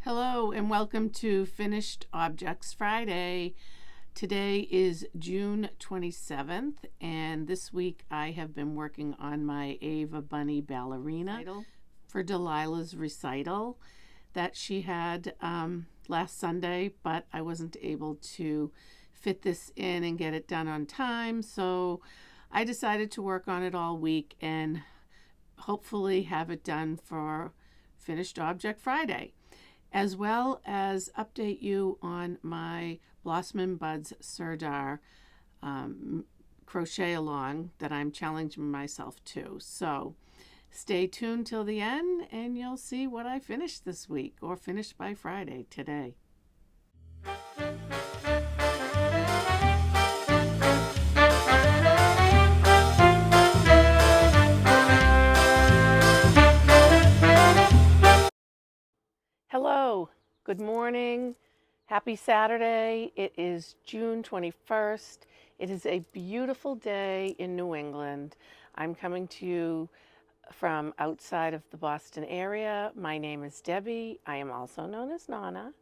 Hello and welcome to Finished Objects Friday. Today is June 27th and this week I have been working on my Ava Bunny Ballerina for Delilah's recital that she had last Sunday, but I wasn't able to fit this in and get it done on time, so I decided to work on it all week and hopefully have it done for Finished Object Friday, as well as update you on my Blossom and Buds Sirdar crochet along that I'm challenging myself to. So stay tuned till the end and you'll see what I finished this week, or finished by Friday today. Hello, good morning, happy Saturday. It is June 21st. It is a beautiful day in New England. I'm coming to you from outside of the Boston area. My name is Debbie. I am also known as Nana,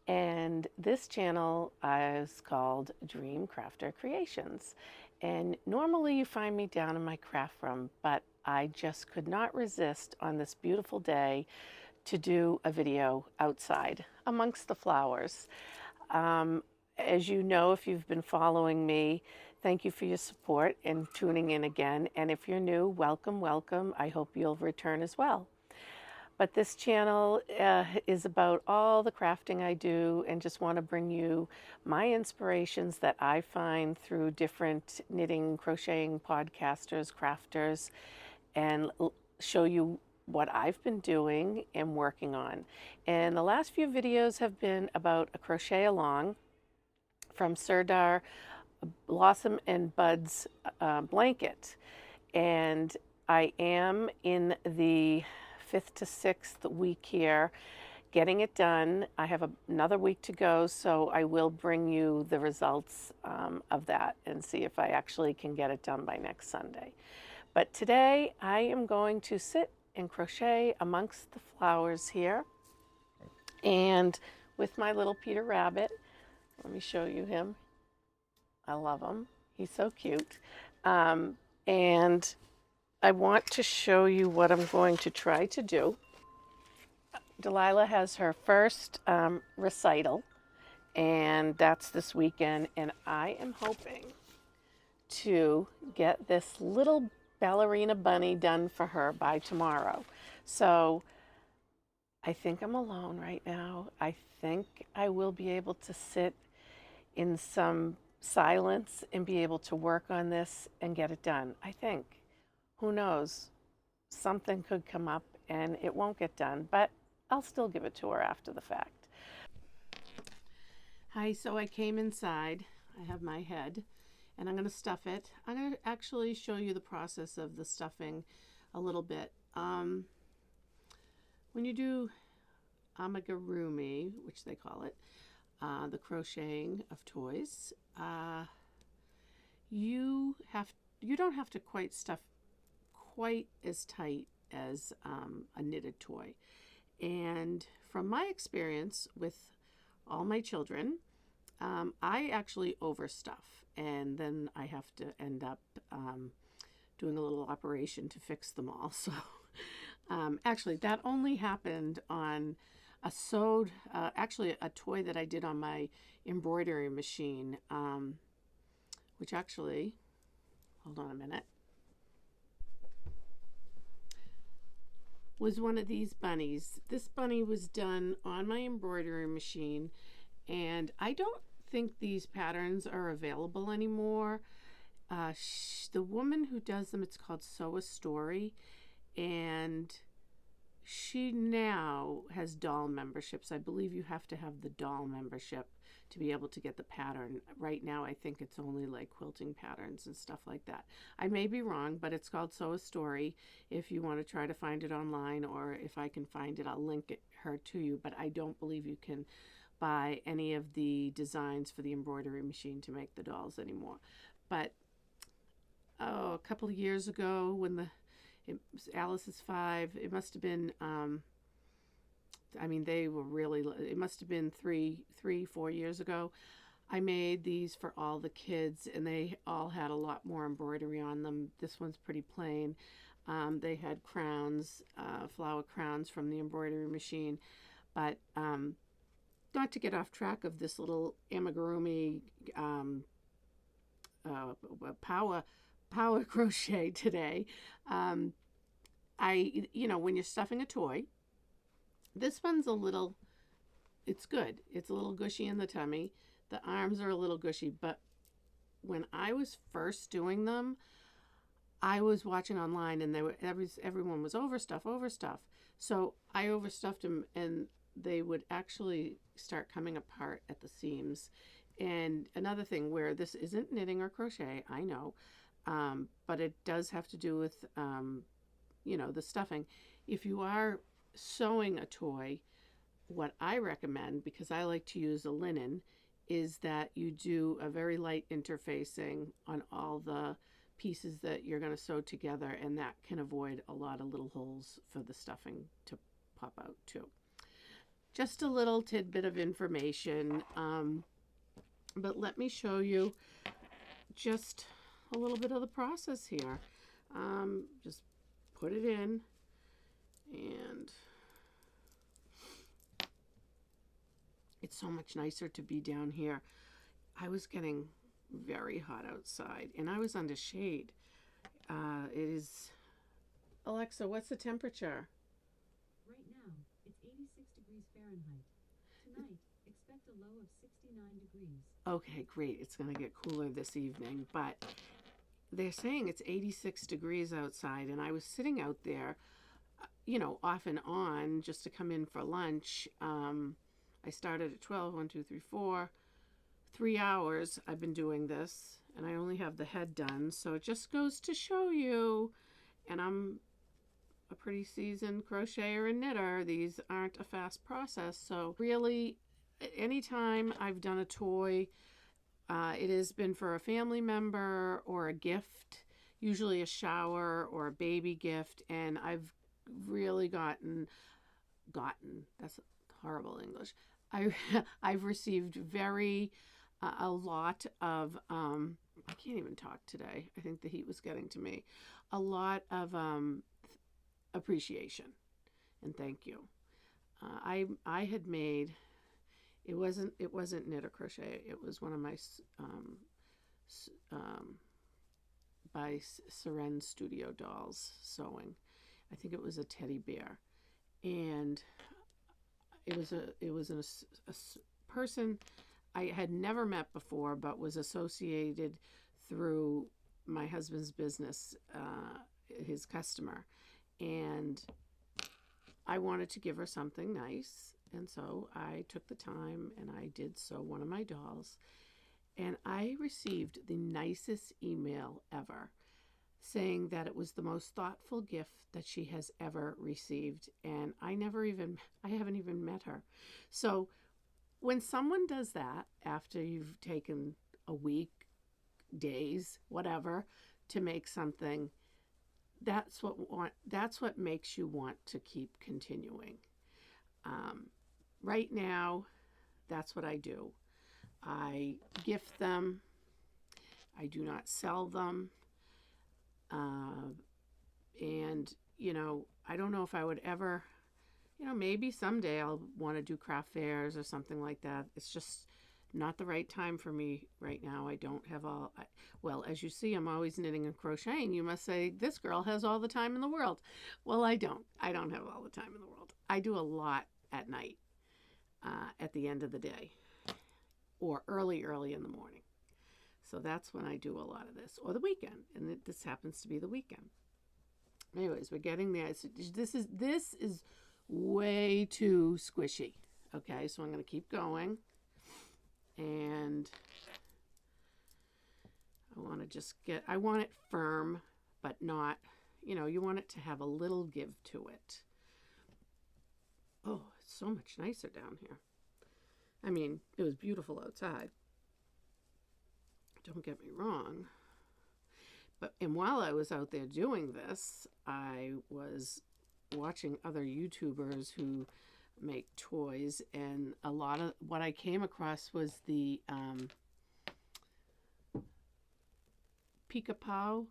and this channel is called Dream Crafter Creations. And normally you find me down in my craft room, but I just could not resist on this beautiful day to do a video outside amongst the flowers. As you know, if you've been following me, thank you for your support and tuning in again. And if you're new, welcome, welcome. I hope you'll return as well. But this channel is about all the crafting I do, and just want to bring you my inspirations that I find through different knitting, crocheting podcasters, crafters, and show you what I've been doing and working on. And the last few videos have been about a crochet along from Sirdar Blossom and Buds blanket. And I am in the 5th to 6th week here getting it done. I have another week to go, so I will bring you the results of that and see if I actually can get it done by next Sunday. But today I am going to sit and crochet amongst the flowers here, and with my little Peter Rabbit. Let me show you him. I love him. He's so cute. And I want to show you what I'm going to try to do. Delilah has her first recital, and that's this weekend, and I am hoping to get this little ballerina bunny done for her by tomorrow. So I think I'm alone right now. I think I will be able to sit in some silence and be able to work on this and get it done. I think. Who knows? Something could come up and it won't get done, but I'll still give it to her after the fact. Hi, so I came inside. I have my head, and I'm going to stuff it. I'm going to actually show you the process of the stuffing a little bit. When you do Amigurumi, which they call it, the crocheting of toys, you don't have to quite stuff quite as tight as a knitted toy. And from my experience with all my children, I actually overstuff, and then I have to end up doing a little operation to fix them all. So actually that only happened on a sewed, actually a toy that I did on my embroidery machine, which actually, hold on a minute, was one of these bunnies. This bunny was done on my embroidery machine, and I don't think these patterns are available anymore. The woman who does them, it's called Sew a Story, and she now has doll memberships. I believe you have to have the doll membership to be able to get the pattern. Right now I think it's only like quilting patterns and stuff like that. I may be wrong, but it's called Sew a Story if you want to try to find it online, or if I can find it, I'll link her to you. But I don't believe you can buy any of the designs for the embroidery machine to make the dolls anymore. But a couple of years ago, when Alice is 5, it must have been I mean, they were really, it must have been 4 years ago. I made these for all the kids, and they all had a lot more embroidery on them. This one's pretty plain. They had crowns, flower crowns from the embroidery machine. But not to get off track of this little amigurumi power crochet today. When you're stuffing a toy, this one's it's good. It's a little gushy in the tummy. The arms are a little gushy, but when I was first doing them, I was watching online, and everyone was overstuff. So I overstuffed them, and they would actually start coming apart at the seams. And another thing, where this isn't knitting or crochet, I know, but it does have to do with the stuffing. If you are sewing a toy, what I recommend, because I like to use a linen, is that you do a very light interfacing on all the pieces that you're going to sew together, and that can avoid a lot of little holes for the stuffing to pop out too. Just a little tidbit of information, but let me show you just a little bit of the process here. Just put it in, and it's so much nicer to be down here. I was getting very hot outside, and I was under shade. It is, Alexa, what's the temperature? Right now, it's 86 degrees Fahrenheit. Tonight, expect a low of 69 degrees. Okay, great. It's going to get cooler this evening, but they're saying it's 86 degrees outside, and I was sitting out there, off and on, just to come in for lunch. I started at 12, 1, 2, 3, 4, 3 hours I've been doing this, and I only have the head done, so it just goes to show you, and I'm a pretty seasoned crocheter and knitter. These aren't a fast process, so really, anytime I've done a toy, it has been for a family member or a gift, usually a shower or a baby gift, and I've really gotten, that's horrible English. I've received a lot of, I can't even talk today. I think the heat was getting to me. A lot of appreciation and thank you. I had made, it wasn't knit or crochet. It was one of my by Seren Studio dolls sewing. I think it was a teddy bear, and it was a person I had never met before, but was associated through my husband's business, his customer, and I wanted to give her something nice, and so I took the time and I did sew one of my dolls, and I received the nicest email ever, saying that it was the most thoughtful gift that she has ever received, and I haven't even met her. So when someone does that after you've taken a week, days, whatever, to make something, that's what makes you want to keep continuing. Right now, that's what I do. I gift them. I do not sell them. And, I don't know if I would ever, maybe someday I'll want to do craft fairs or something like that. It's just not the right time for me right now. I don't have well, as you see, I'm always knitting and crocheting. You must say, this girl has all the time in the world. Well, I don't. I don't have all the time in the world. I do a lot at night, at the end of the day, or early in the morning. So that's when I do a lot of this, or the weekend, and this happens to be the weekend. Anyways, we're getting there. This is way too squishy. Okay, so I'm going to keep going, and I want it firm, but not, you want it to have a little give to it. Oh, it's so much nicer down here. I mean, it was beautiful outside. Don't get me wrong. And while I was out there doing this, I was watching other YouTubers who make toys, and a lot of what I came across was the Peek-a-Pow,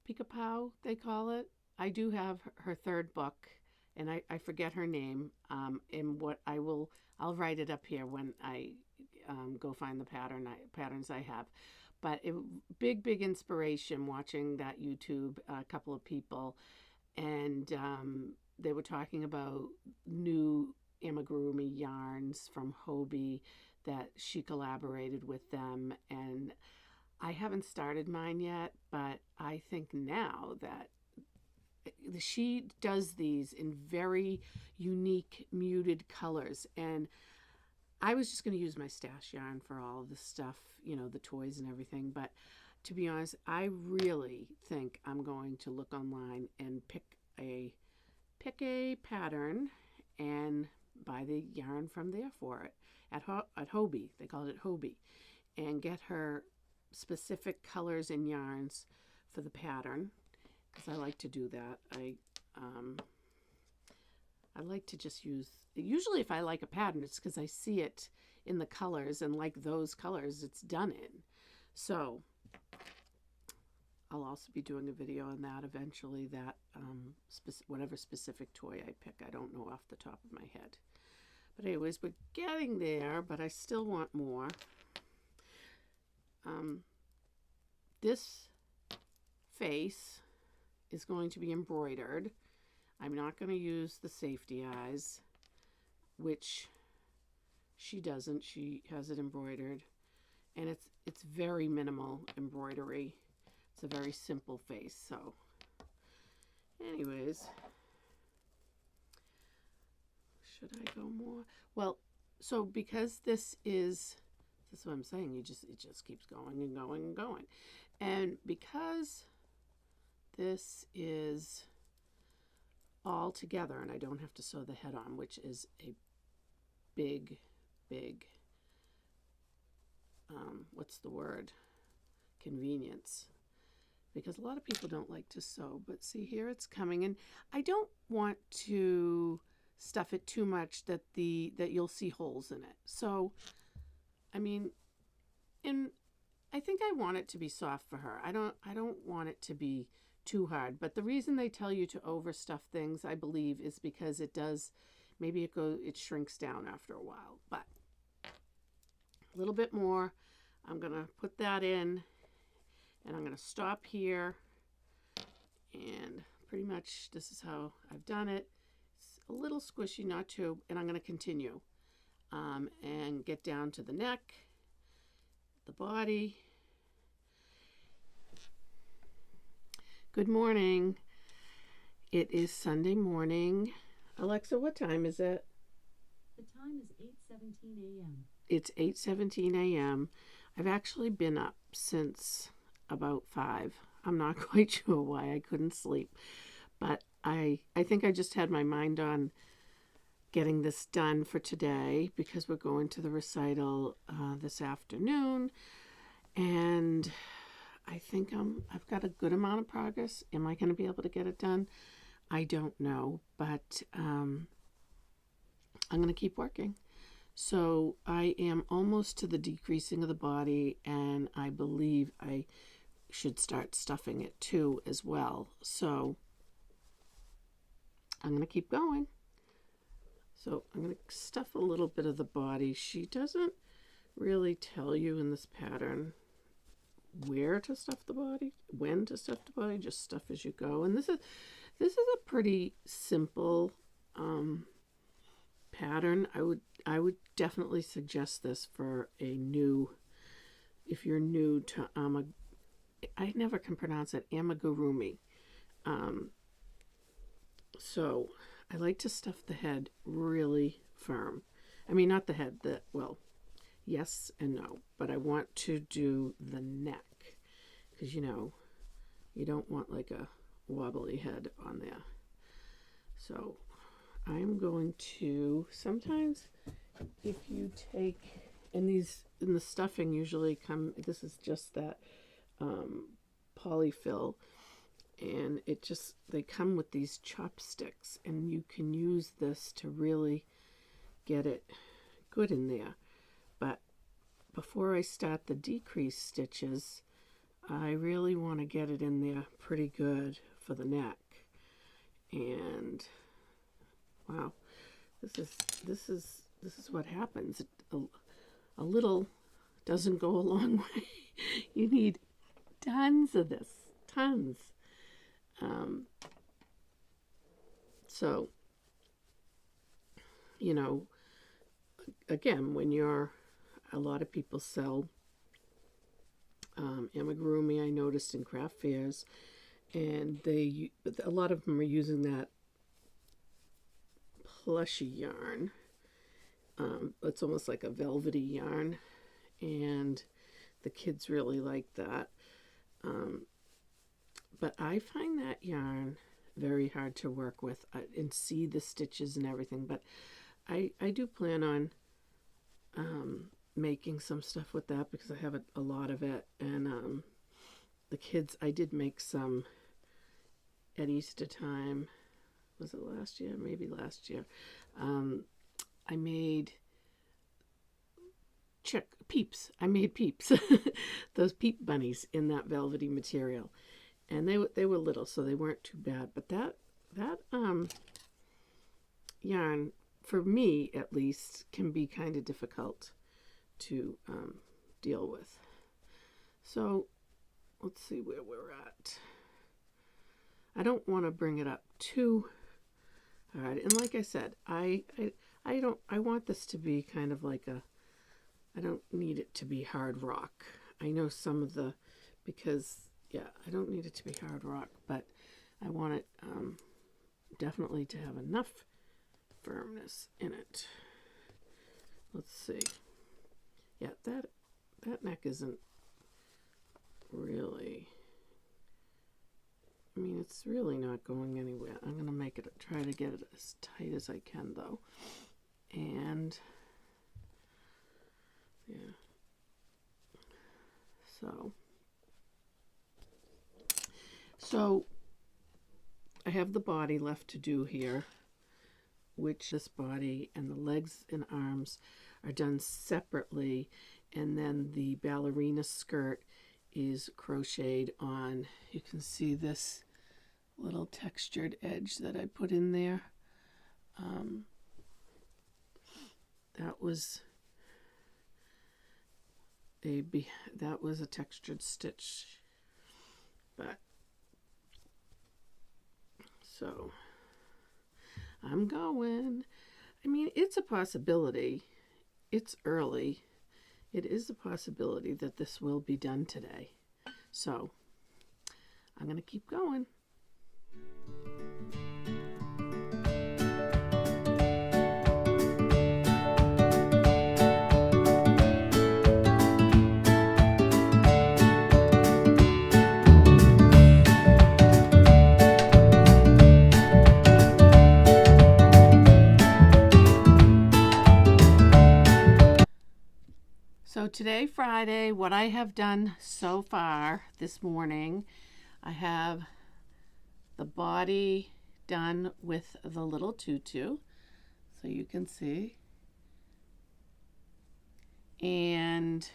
Peek-a-Pow, they call it. I do have her third book, and I forget her name. And what I'll write it up here when I go find the patterns I have. But big inspiration watching that YouTube. A couple of people, and they were talking about new amigurumi yarns from Hobie that she collaborated with them, and I haven't started mine yet, but I think now that she does these in very unique muted colors, and I was just going to use my stash yarn for all of this stuff, the toys and everything. But to be honest, I really think I'm going to look online and pick a pattern and buy the yarn from there for it at Hobie. They called it Hobie, and get her specific colors and yarns for the pattern, because I like to do that. I like to just use, usually if I like a pattern, it's because I see it in the colors and like those colors it's done in. So I'll also be doing a video on that eventually, that whatever specific toy I pick. I don't know off the top of my head. But anyways, we're getting there, but I still want more. This face is going to be embroidered. I'm not going to use the safety eyes, which she doesn't. She has it embroidered, and it's very minimal embroidery. It's a very simple face. So anyways, should I go more? Well, so because this is what I'm saying, it just keeps going and going and going. And because this is all together and I don't have to sew the head on, which is a big what's the word, convenience, because a lot of people don't like to sew. But see, here it's coming, and I don't want to stuff it too much that you'll see holes in it. So I mean, and I think I want it to be soft for her. I don't want it to be too hard. But the reason they tell you to overstuff things, I believe, is because it does, maybe it shrinks down after a while. But a little bit more. I'm going to put that in, and I'm going to stop here. And pretty much this is how I've done it. It's a little squishy, not too, and I'm going to continue. And get down to the neck, the body. Good morning. It is Sunday morning. Alexa, what time is it? The time is 8:17 a.m. It's 8:17 a.m. I've actually been up since about 5. I'm not quite sure why I couldn't sleep, but I think I just had my mind on getting this done for today, because we're going to the recital this afternoon, and I think I've got a good amount of progress. Am I going to be able to get it done? I don't know, but I'm going to keep working. So I am almost to the decreasing of the body, and I believe I should start stuffing it too as well. So I'm going to keep going. So I'm going to stuff a little bit of the body. She doesn't really tell you in this pattern where to stuff the body, when to stuff the body, just stuff as you go. And this is a pretty simple pattern. I would definitely suggest this for if you're new to I never can pronounce it, Amigurumi. So I like to stuff the head really firm. I mean, not the head, yes and no, but I want to do the neck, because you don't want like a wobbly head on there. So I'm going to, sometimes if you take, and in the stuffing usually this is just that polyfill, and they come with these chopsticks, and you can use this to really get it good in there. But before I start the decrease stitches, I really want to get it in there pretty good for the neck. And wow, this is what happens. A little doesn't go a long way. You need tons of this, tons. So, you know, again, when a lot of people sell amigurumi, I noticed in craft fairs, and a lot of them are using that plushy yarn. It's almost like a velvety yarn, and the kids really like that. But I find that yarn very hard to work with and see the stitches and everything. But I do plan on making some stuff with that because I have a lot of it. And the kids, I did make some at Easter time. Was it last year? Maybe last year. I made peeps. I made peeps. Those peep bunnies in that velvety material. And they were little, so they weren't too bad. But that yarn, for me at least, can be kind of difficult to deal with. So let's see where we're at. I don't want to bring it up too hard. And like I said, I want this to be kind of like I don't need it to be hard rock. I know some of because yeah, I don't need it to be hard rock, but I want it definitely to have enough firmness in it. Let's see. Yeah, that neck isn't really, I mean, it's really not going anywhere. I'm going to try to get it as tight as I can though. And yeah. So I have the body left to do here, which this body and the legs and arms are done separately, and then the ballerina skirt is crocheted on. You can see this little textured edge that I put in there. That was a textured stitch, but so I'm going. I mean, it's a possibility. It's early. It is a possibility that this will be done today. So I'm going to keep going. So today, Friday, what I have done so far this morning, I have the body done with the little tutu, so you can see. And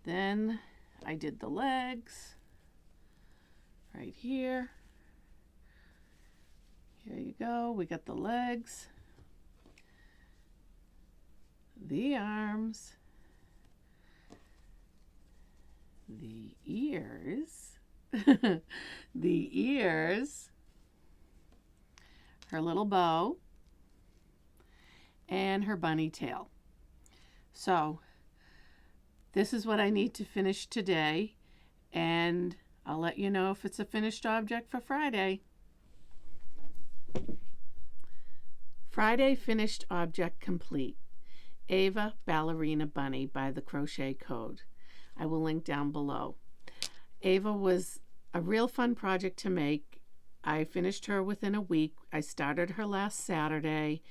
then I did the legs right here. Here you go. We got the legs, the arms, the ears, the ears, her little bow, and her bunny tail. So this is what I need to finish today, and I'll let you know if it's a finished object for Friday. Friday finished object complete. Ava Ballerina Bunny by the Crochet Code. I will link down below. Ava was a real fun project to make. I finished her within a week. I started her last Saturday,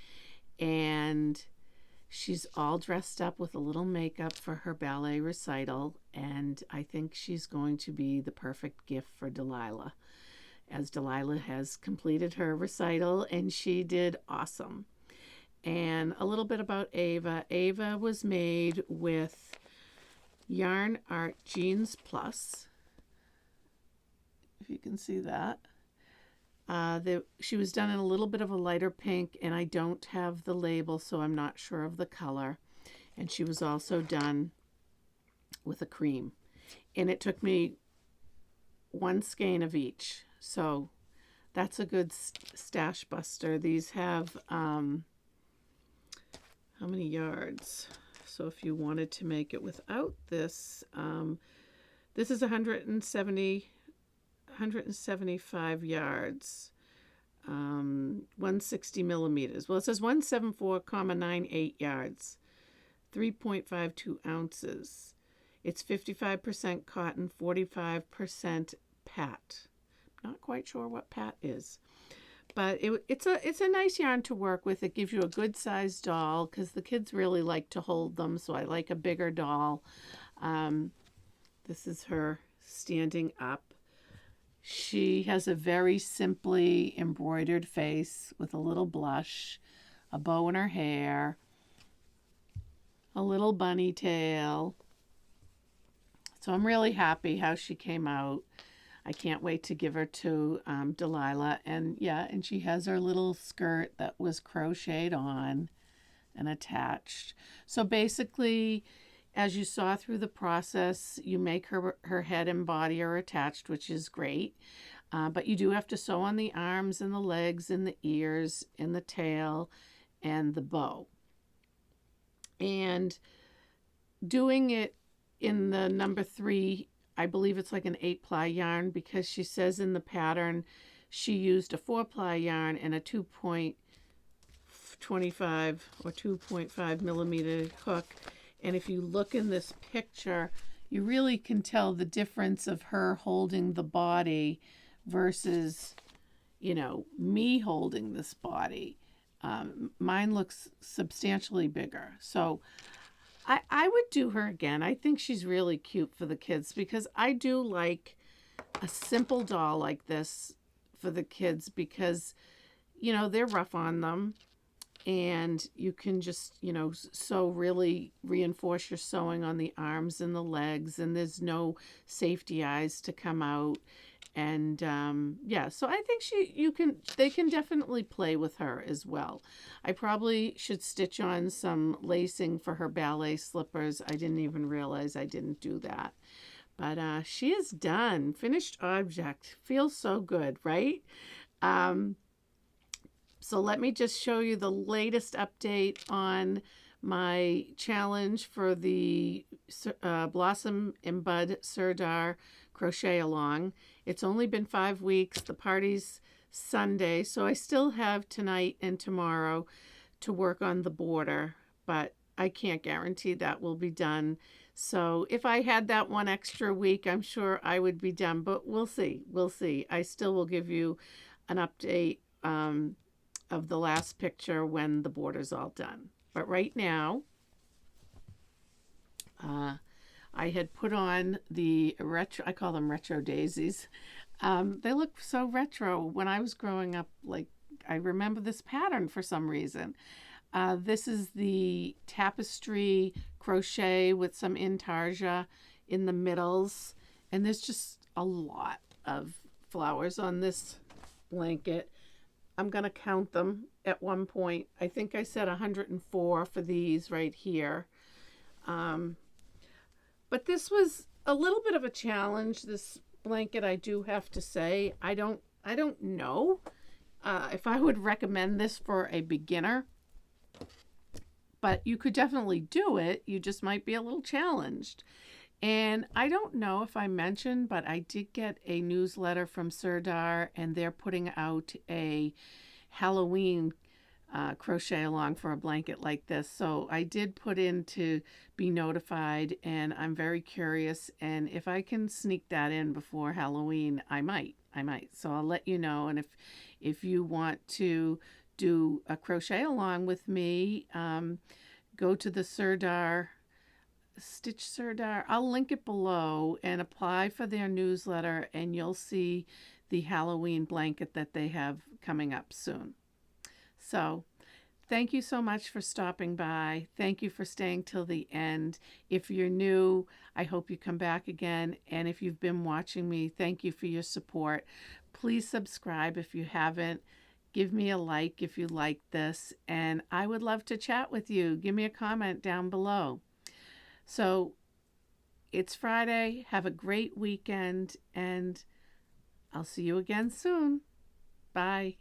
and she's all dressed up with a little makeup for her ballet recital, and I think she's going to be the perfect gift for Delilah, as Delilah has completed her recital and she did awesome. And a little bit about Ava. Ava was made with Yarn Art Jeans Plus, if you can see that. She was done in a little bit of a lighter pink, and I don't have the label, so I'm not sure of the color. And she was also done with a cream. And it took me one skein of each. So that's a good stash buster. These have, how many yards? So if you wanted to make it without this, this is 175 yards, 160 millimeters. Well, it says 174,98 yards, 3.52 ounces. It's 55% cotton, 45% pat. Not quite sure what pat is, but it's a nice yarn to work with. It gives you a good sized doll because the kids really like to hold them, so I like a bigger doll. This is her standing up. She has a very simply embroidered face with a little blush, a bow in her hair, a little bunny tail. So I'm really happy how she came out. I can't wait to give her to Delilah. And yeah, and she has her little skirt that was crocheted on and attached. So basically, as you saw through the process, you make her head and body are attached, which is great. But you do have to sew on the arms and the legs and the ears and the tail and the bow. And doing it in the number 3, I believe it's like an 8-ply yarn, because she says in the pattern she used a 4-ply yarn and a 2.25 or 2.5 millimeter hook. And if you look in this picture, you really can tell the difference of her holding the body versus, me holding this body. Mine looks substantially bigger. So I would do her again. I think she's really cute for the kids, because I do like a simple doll like this for the kids, because, they're rough on them, and you can just, sew, really reinforce your sewing on the arms and the legs, and there's no safety eyes to come out. And yeah, so I think they can definitely play with her as well. I probably should stitch on some lacing for her ballet slippers. I didn't even realize I didn't do that. But she is done. Finished object. Feels so good, right? So let me just show you the latest update on my challenge for the Blossom and Bud Sirdar crochet along. It's only been 5 weeks. The party's Sunday, so I still have tonight and tomorrow to work on the border, but I can't guarantee that will be done. So if I had that one extra week, I'm sure I would be done, but we'll see. We'll see. I still will give you an update of the last picture when the border's all done. But right now, I had put on the retro, I call them retro daisies. They look so retro. When I was growing up, like, I remember this pattern for some reason. This is the tapestry crochet with some intarsia in the middles. And there's just a lot of flowers on this blanket. I'm going to count them at one point. I think I said 104 for these right here. But this was a little bit of a challenge, this blanket, I do have to say. I don't know if I would recommend this for a beginner, but you could definitely do it. You just might be a little challenged. And I don't know if I mentioned, but I did get a newsletter from Sirdar, and they're putting out a Halloween crochet along for a blanket like this. So I did put in to be notified, and I'm very curious. And if I can sneak that in before Halloween, I might. So I'll let you know. And if you want to do a crochet along with me, go to the Sirdar, Stitch Sirdar. I'll link it below, and apply for their newsletter, and you'll see the Halloween blanket that they have coming up soon. So Thank you so much for stopping by. Thank you for staying till the end. If you're new, I hope you come back again. And if you've been watching me, thank you for your support. Please subscribe if you haven't. Give me a like if you like this. And I would love to chat with you. Give me a comment down below. So it's Friday. Have a great weekend. And I'll see you again soon. Bye.